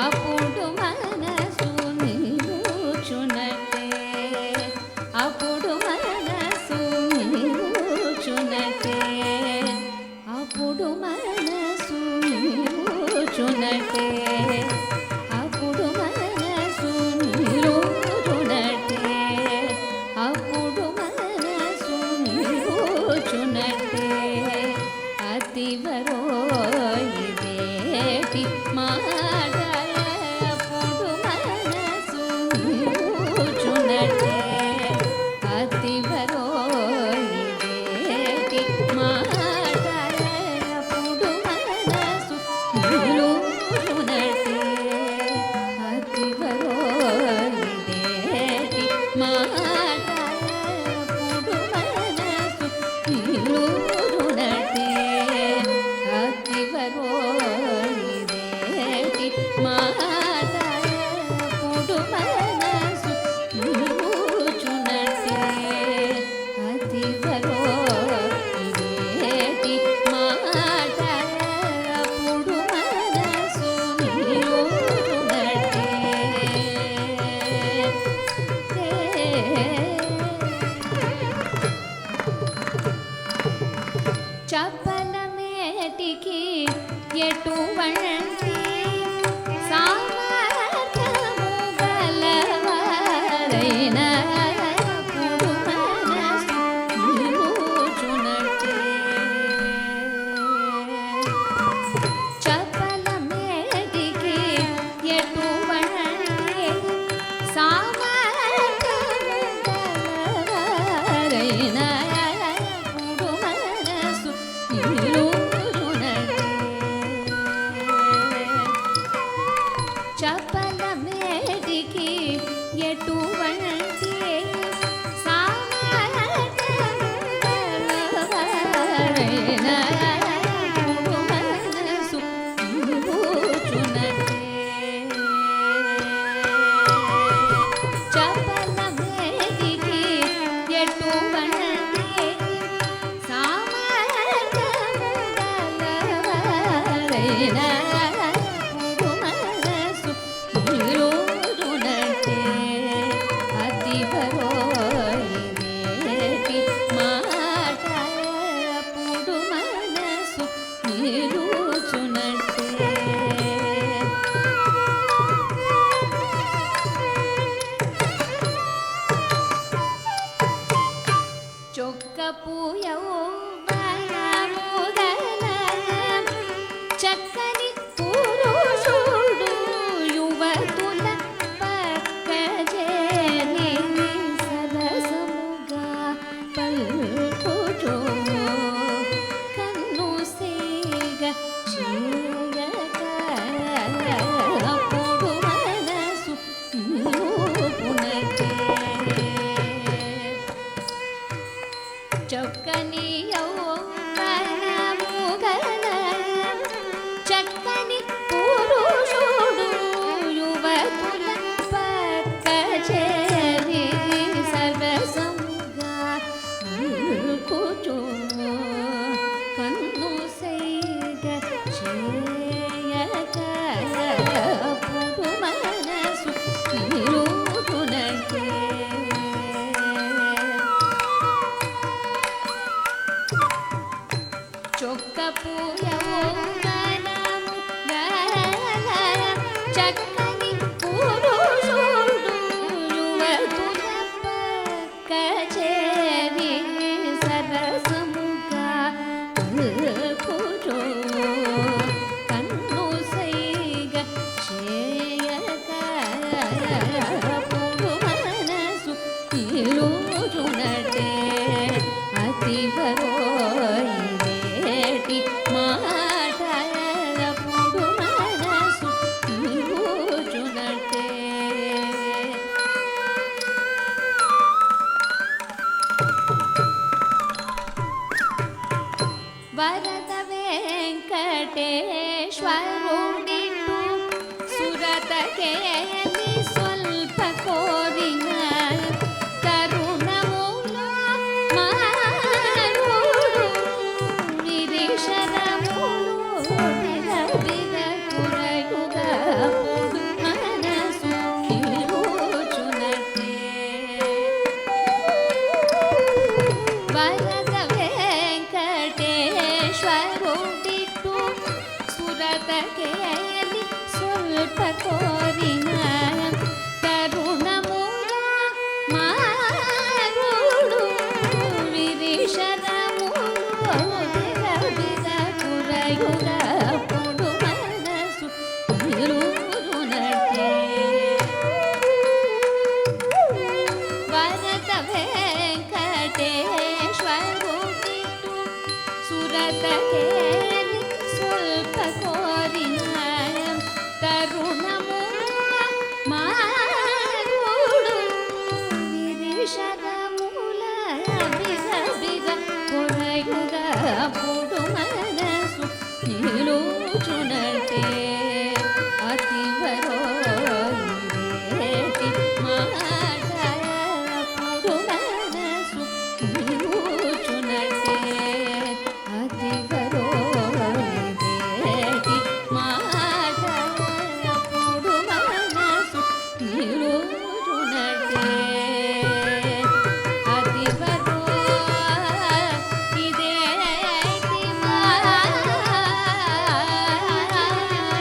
అప్పుడు మనసు నిలుచునటే అప్పుడు మనసు నిలుచునటే అప్పుడు మనసు నిలుచునటే అప్పుడు మనసు నిలుచునటే అప్పుడు మనసు నిలుచునటే అతివరో ఇదేటి మాట అప్పుడు మనసు నిలుచునటే అతివరో ఇదేటి మాట అప్పుడు మనసు నిలుచునటే అతివరో ఇదేటి మాట అప్పుడు మనసు నిలుచునటే అతివరో ఇదేటి మాట అప్పుడు మనసు నిలుచునటే అతివరో ఇదేటి మాట అప్పుడు మనసు నిలుచునటే చపలమేటికి ఎటువంటి సామర్థ్యము గలవారైన అప్పుడు మనసు నిలుచునటే చపలమేటికి ఎటువంటి సామర్థ్యము గలవారైన అప్పుడు మనసు నిలుచునటే చపలమేటికి ఎటువంటి సామర్థ్యము గలవారైన అప్పుడు మనసు నిలుచునటే చపలమేటికి ఎటువంటి సామర్థ్యము గలవారైన అప్పుడు మనసు నిలుచునటే అతివరో ఇదేటి మాట అప్పుడు మనసు నిలుచునటే చొక్కపు యౌవనము గల చక్కని పురుషుడు యువతుల పక్కజేరి సరసముగా పలుకుచు కన్ను సేగ చేయక అప్పుడు మనసు నిలుపునటే చక్కని యౌవనము గల చక్కని పురుషుడు యువతుల పక్కజేరి సర్వసముగా పలుకుచు కన్ను సేగ చేయక అప్పుడు మనసు నిలుచునటే చొక్కపు యౌవనము గల చక్కని పురుషుడు యువతుల పక్కజేరి సరసముగా పలుకుచు కన్ను సైగ చేయక అప్పుడు మనసు నిలుచునటే అతివరో ఇదేటి మాట అప్పుడు మనసు నిలుచునటే వరద వెంకటేశ్వరుడిటు సురతకేలి స్వల్ప ఇంతకేలి స్వల్ప కోరిన తరుణమున మారుడు విరిషదముల బిగబిగ కొరయుగా పుడు మనసు నిలుచునటే అతివరోయిరేటి మాటలపుడు మనసు నిలుచునటే అతివరోయిరేటి మాటలపుడు మనసు నిలుచునటే